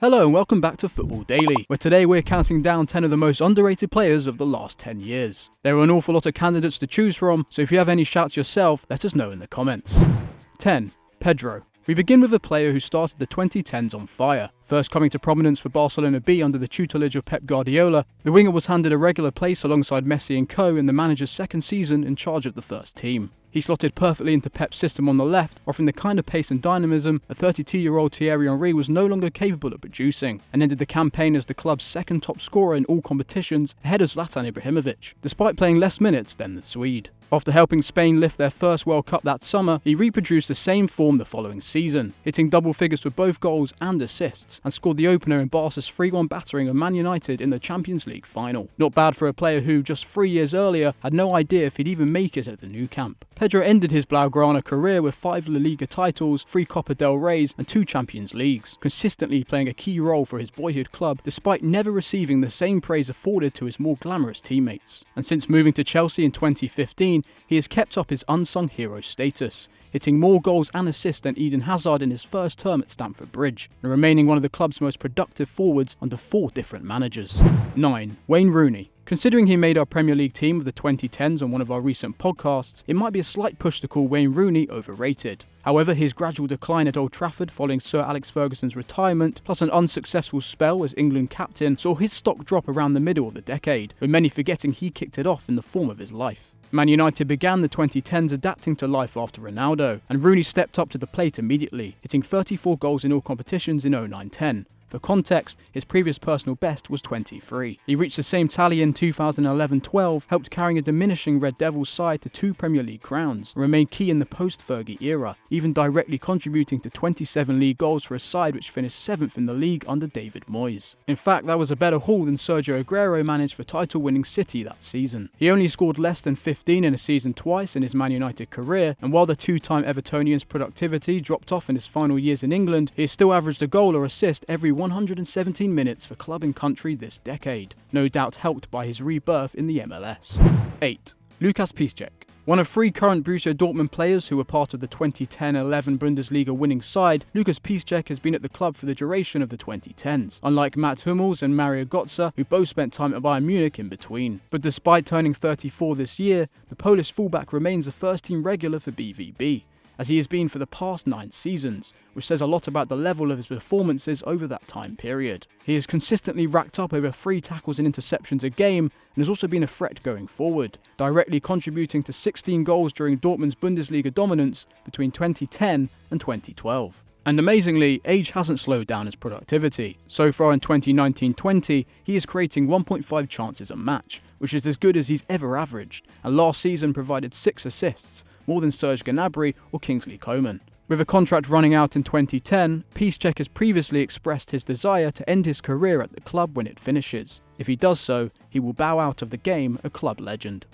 Hello and welcome back to Football Daily, where today we're counting down 10 of the most underrated players of the last 10 years. There are an awful lot of candidates to choose from, so if you have any shouts yourself, let us know in the comments. 10. Pedro. We begin with a player who started the 2010s on fire. First coming to prominence for Barcelona B under the tutelage of Pep Guardiola, the winger was handed a regular place alongside Messi and co in the manager's second season in charge of the first team. He slotted perfectly into Pep's system on the left, offering the kind of pace and dynamism a 32-year-old Thierry Henry was no longer capable of producing, and ended the campaign as the club's second top scorer in all competitions, ahead of Zlatan Ibrahimovic, despite playing less minutes than the Swede. After helping Spain lift their first World Cup that summer, he reproduced the same form the following season, hitting double figures for both goals and assists, and scored the opener in Barca's 3-1 battering of Man United in the Champions League final. Not bad for a player who, just 3 years earlier, had no idea if he'd even make it at the Nou Camp. Pedro ended his Blaugrana career with 5 La Liga titles, 3 Copa del Reys, and 2 Champions Leagues, consistently playing a key role for his boyhood club despite never receiving the same praise afforded to his more glamorous teammates. And since moving to Chelsea in 2015, he has kept up his unsung hero status, hitting more goals and assists than Eden Hazard in his first term at Stamford Bridge, and remaining one of the club's most productive forwards under 4 different managers. 9. Wayne Rooney. Considering he made our Premier League team of the 2010s on one of our recent podcasts, it might be a slight push to call Wayne Rooney overrated. However, his gradual decline at Old Trafford following Sir Alex Ferguson's retirement, plus an unsuccessful spell as England captain, saw his stock drop around the middle of the decade, with many forgetting he kicked it off in the form of his life. Man United began the 2010s adapting to life after Ronaldo, and Rooney stepped up to the plate immediately, hitting 34 goals in all competitions in 09-10. For context, his previous personal best was 23. He reached the same tally in 2011-12, helped carrying a diminishing Red Devils side to 2 Premier League crowns, and remained key in the post-Fergie era, even directly contributing to 27 league goals for a side which finished 7th in the league under David Moyes. In fact, that was a better haul than Sergio Aguero managed for title-winning City that season. He only scored less than 15 in a season twice in his Man United career, and while the 2-time Evertonian's productivity dropped off in his final years in England, he has still averaged a goal or assist every 117 minutes for club and country this decade, no doubt helped by his rebirth in the MLS. 8. Lukasz Piszczek. One of 3 current Borussia Dortmund players who were part of the 2010-11 Bundesliga winning side, Lukasz Piszczek has been at the club for the duration of the 2010s, unlike Mats Hummels and Mario Götze, who both spent time at Bayern Munich in between. But despite turning 34 this year, the Polish fullback remains a first-team regular for BVB, as he has been for the past 9 seasons, which says a lot about the level of his performances over that time period. He has consistently racked up over 3 tackles and interceptions a game, and has also been a threat going forward, directly contributing to 16 goals during Dortmund's Bundesliga dominance between 2010 and 2012. And amazingly, age hasn't slowed down his productivity. So far in 2019-20, he is creating 1.5 chances a match, which is as good as he's ever averaged, and last season provided 6 assists, more than Serge Gnabry or Kingsley Coman. With a contract running out in 2010, Piszczek has previously expressed his desire to end his career at the club when it finishes. If he does so, he will bow out of the game a club legend.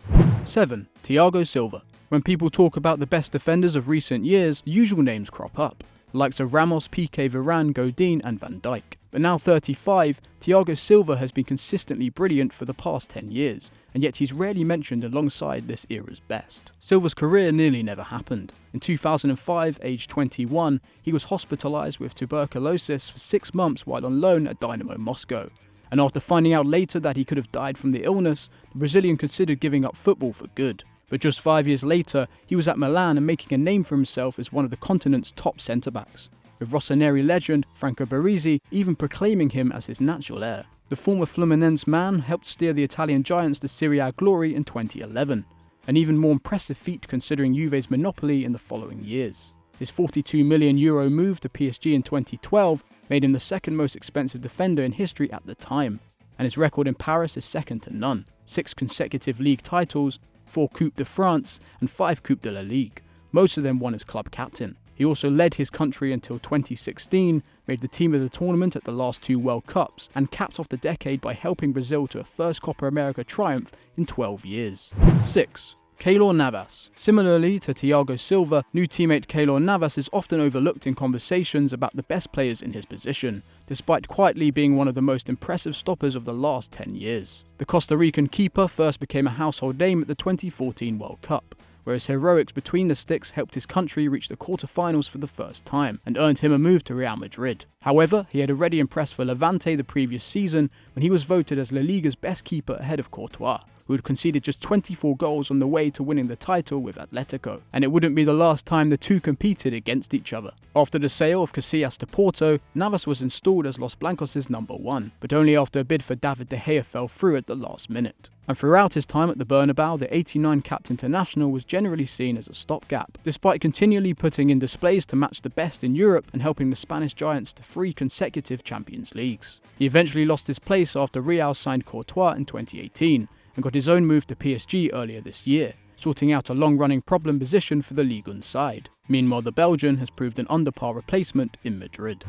7. Thiago Silva. When people talk about the best defenders of recent years, the usual names crop up, the likes of Ramos, Piqué, Varane, Godin and Van Dijk. But now 35, Thiago Silva has been consistently brilliant for the past 10 years, and yet he's rarely mentioned alongside this era's best. Silva's career nearly never happened. In 2005, aged 21, he was hospitalised with tuberculosis for 6 months while on loan at Dynamo Moscow. And after finding out later that he could have died from the illness, the Brazilian considered giving up football for good. But just 5 years later, he was at Milan and making a name for himself as one of the continent's top centre-backs, with Rossoneri legend Franco Baresi even proclaiming him as his natural heir. The former Fluminense man helped steer the Italian giants to Serie A glory in 2011, an even more impressive feat considering Juve's monopoly in the following years. His €42 million move to PSG in 2012 made him the second most expensive defender in history at the time, and his record in Paris is second to none. 6 consecutive league titles, 4 Coupe de France and 5 Coupe de la Ligue, most of them won as club captain. He also led his country until 2016, made the team of the tournament at the last 2 World Cups, and capped off the decade by helping Brazil to a first Copa America triumph in 12 years. 6. Keylor Navas. Similarly to Thiago Silva, new teammate Keylor Navas is often overlooked in conversations about the best players in his position, despite quietly being one of the most impressive stoppers of the last 10 years. The Costa Rican keeper first became a household name at the 2014 World Cup, where his heroics between the sticks helped his country reach the quarter-finals for the first time, and earned him a move to Real Madrid. However, he had already impressed for Levante the previous season when he was voted as La Liga's best keeper ahead of Courtois, who had conceded just 24 goals on the way to winning the title with Atletico, and it wouldn't be the last time the two competed against each other. After the sale of Casillas to Porto, Navas was installed as Los Blancos' number one, but only after a bid for David De Gea fell through at the last minute. And throughout his time at the Bernabeu, the 89-capped international was generally seen as a stopgap, despite continually putting in displays to match the best in Europe and helping the Spanish giants to 3 consecutive Champions Leagues. He eventually lost his place after Real signed Courtois in 2018, and got his own move to PSG earlier this year, sorting out a long-running problem position for the Ligue 1 side. Meanwhile, the Belgian has proved an under-par replacement in Madrid.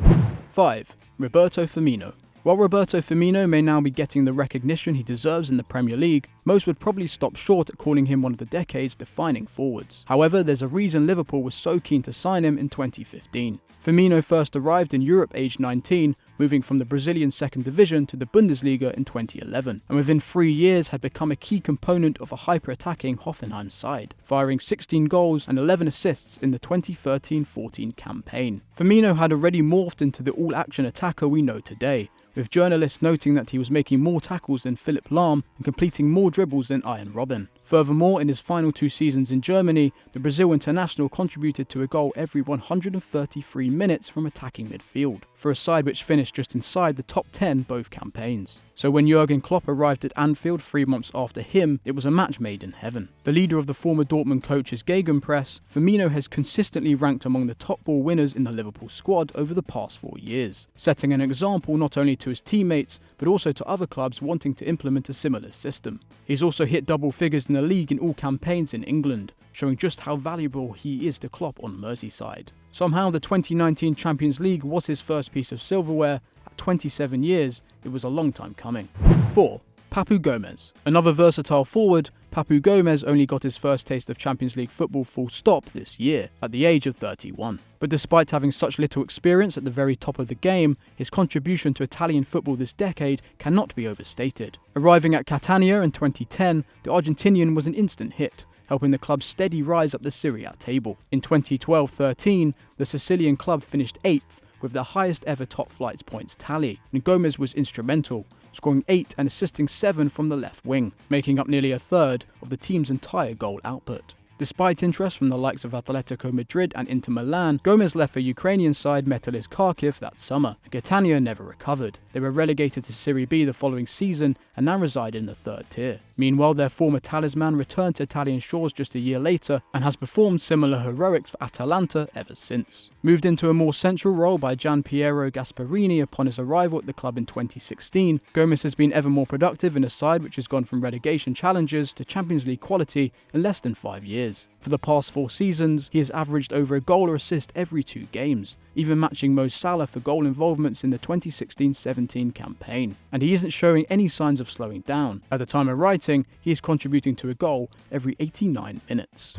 5. Roberto Firmino. While Roberto Firmino may now be getting the recognition he deserves in the Premier League, most would probably stop short at calling him one of the decade's defining forwards. However, there's a reason Liverpool was so keen to sign him in 2015. Firmino first arrived in Europe aged 19, moving from the Brazilian second division to the Bundesliga in 2011, and within 3 years had become a key component of a hyper-attacking Hoffenheim side, firing 16 goals and 11 assists in the 2013-14 campaign. Firmino had already morphed into the all-action attacker we know today, with journalists noting that he was making more tackles than Philipp Lahm and completing more dribbles than Arjen Robben. Furthermore, in his final 2 seasons in Germany, the Brazil international contributed to a goal every 133 minutes from attacking midfield, for a side which finished just inside the top 10 both campaigns. So when Jurgen Klopp arrived at Anfield 3 months after him, it was a match made in heaven. The leader of the former Dortmund coach's Gegenpress, Firmino has consistently ranked among the top ball winners in the Liverpool squad over the past 4 years, setting an example not only to his teammates, but also to other clubs wanting to implement a similar system. He's also hit double figures in the league in all campaigns in England, showing just how valuable he is to Klopp on Merseyside. Somehow the 2019 Champions League was his first piece of silverware. At 27 years, it was a long time coming. 4. Papu Gomez. Another versatile forward, Papu Gomez only got his first taste of Champions League football full stop this year, at the age of 31. But despite having such little experience at the very top of the game, his contribution to Italian football this decade cannot be overstated. Arriving at Catania in 2010, the Argentinian was an instant hit, helping the club's steady rise up the Serie A table. In 2012-13, the Sicilian club finished 8th, with the highest ever top flights points tally, and Gomez was instrumental, scoring 8 and assisting 7 from the left wing, making up nearly a third of the team's entire goal output. Despite interest from the likes of Atletico Madrid and Inter Milan, Gomez left for Ukrainian side Metalist Kharkiv that summer, and Catania never recovered. They were relegated to Serie B the following season and now reside in the 3rd tier. Meanwhile, their former talisman returned to Italian shores just a year later and has performed similar heroics for Atalanta ever since. Moved into a more central role by Gian Piero Gasparini upon his arrival at the club in 2016, Gomez has been ever more productive in a side which has gone from relegation challenges to Champions League quality in less than 5 years. For the past 4 seasons, he has averaged over a goal or assist every 2 games, even matching Mo Salah for goal involvements in the 2016-17 campaign. And he isn't showing any signs of slowing down. At the time of writing, he is contributing to a goal every 89 minutes.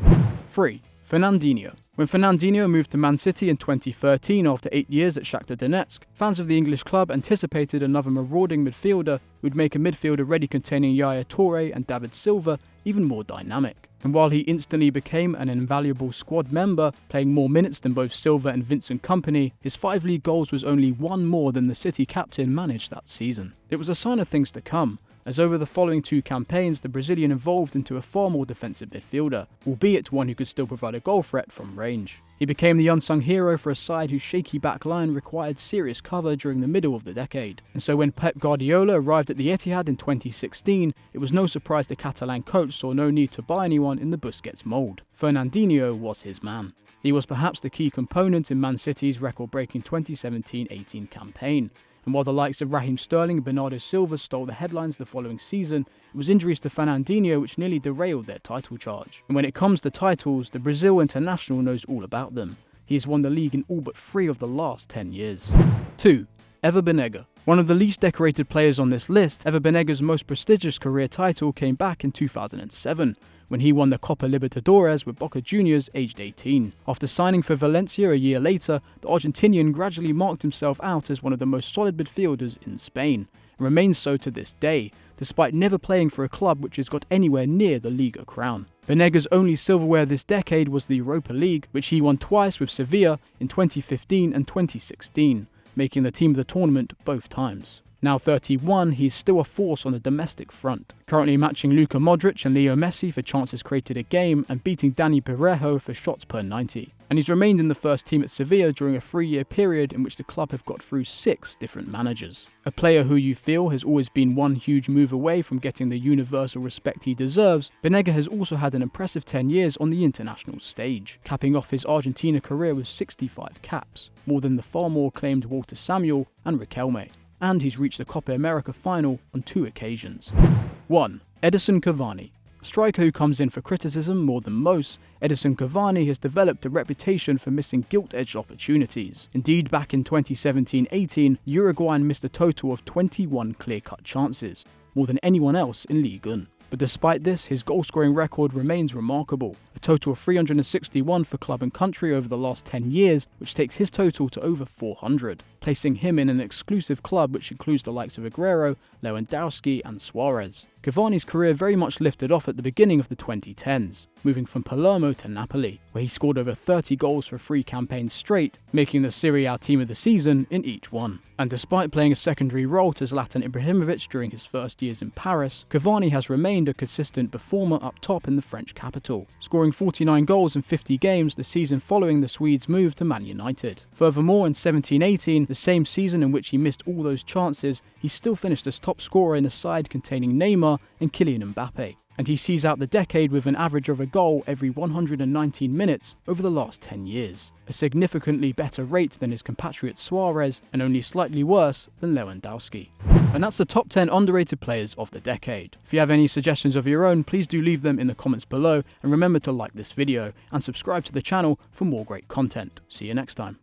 3. Fernandinho. When Fernandinho moved to Man City in 2013 after 8 years at Shakhtar Donetsk, fans of the English club anticipated another marauding midfielder who would make a midfield already containing Yaya Toure and David Silva even more dynamic. And while he instantly became an invaluable squad member, playing more minutes than both Silva and Vincent Kompany, his 5 league goals was only 1 more than the City captain managed that season. It was a sign of things to come, as over the following 2 campaigns the Brazilian evolved into a far more defensive midfielder, albeit one who could still provide a goal threat from range. He became the unsung hero for a side whose shaky back line required serious cover during the middle of the decade, and so when Pep Guardiola arrived at the Etihad in 2016, it was no surprise the Catalan coach saw no need to buy anyone in the Busquets mould. Fernandinho was his man. He was perhaps the key component in Man City's record-breaking 2017-18 campaign, and while the likes of Raheem Sterling and Bernardo Silva stole the headlines the following season, it was injuries to Fernandinho which nearly derailed their title charge. And when it comes to titles, the Brazil international knows all about them. He has won the league in all but 3 of the last 10 years. 2. Ever Banega. One of the least decorated players on this list, Ever Banega's most prestigious career title came back in 2007, when he won the Copa Libertadores with Boca Juniors aged 18. After signing for Valencia a year later, the Argentinian gradually marked himself out as one of the most solid midfielders in Spain, and remains so to this day, despite never playing for a club which has got anywhere near the Liga crown. Banega's only silverware this decade was the Europa League, which he won twice with Sevilla in 2015 and 2016. making the team of the tournament both times. Now 31, he's still a force on the domestic front, currently matching Luka Modric and Leo Messi for chances created a game and beating Dani Parejo for shots per 90. And he's remained in the first team at Sevilla during a 3-year period in which the club have got through 6 different managers. A player who you feel has always been one huge move away from getting the universal respect he deserves, Banega has also had an impressive 10 years on the international stage, capping off his Argentina career with 65 caps, more than the far more acclaimed Walter Samuel and Riquelme. And he's reached the Copa America final on 2 occasions. 1. Edinson Cavani. A striker who comes in for criticism more than most, Edinson Cavani has developed a reputation for missing gilt-edged opportunities. Indeed, back in 2017-18, Uruguayan missed a total of 21 clear-cut chances, more than anyone else in Ligue 1. But despite this, his goal-scoring record remains remarkable, a total of 361 for club and country over the last 10 years, which takes his total to over 400, placing him in an exclusive club which includes the likes of Aguero, Lewandowski and Suarez. Cavani's career very much lifted off at the beginning of the 2010s, moving from Palermo to Napoli, where he scored over 30 goals for 3 campaigns straight, making the Serie A team of the season in each one. And despite playing a secondary role to Zlatan Ibrahimovic during his first years in Paris, Cavani has remained a consistent performer up top in the French capital, scoring 49 goals in 50 games the season following the Swedes' move to Man United. Furthermore, in 17-18, the same season in which he missed all those chances, he still finished as top scorer in a side containing Neymar and Kylian Mbappe. And he sees out the decade with an average of a goal every 119 minutes over the last 10 years, a significantly better rate than his compatriot Suarez and only slightly worse than Lewandowski. And that's the top 10 underrated players of the decade. If you have any suggestions of your own, please do leave them in the comments below, and remember to like this video and subscribe to the channel for more great content. See you next time.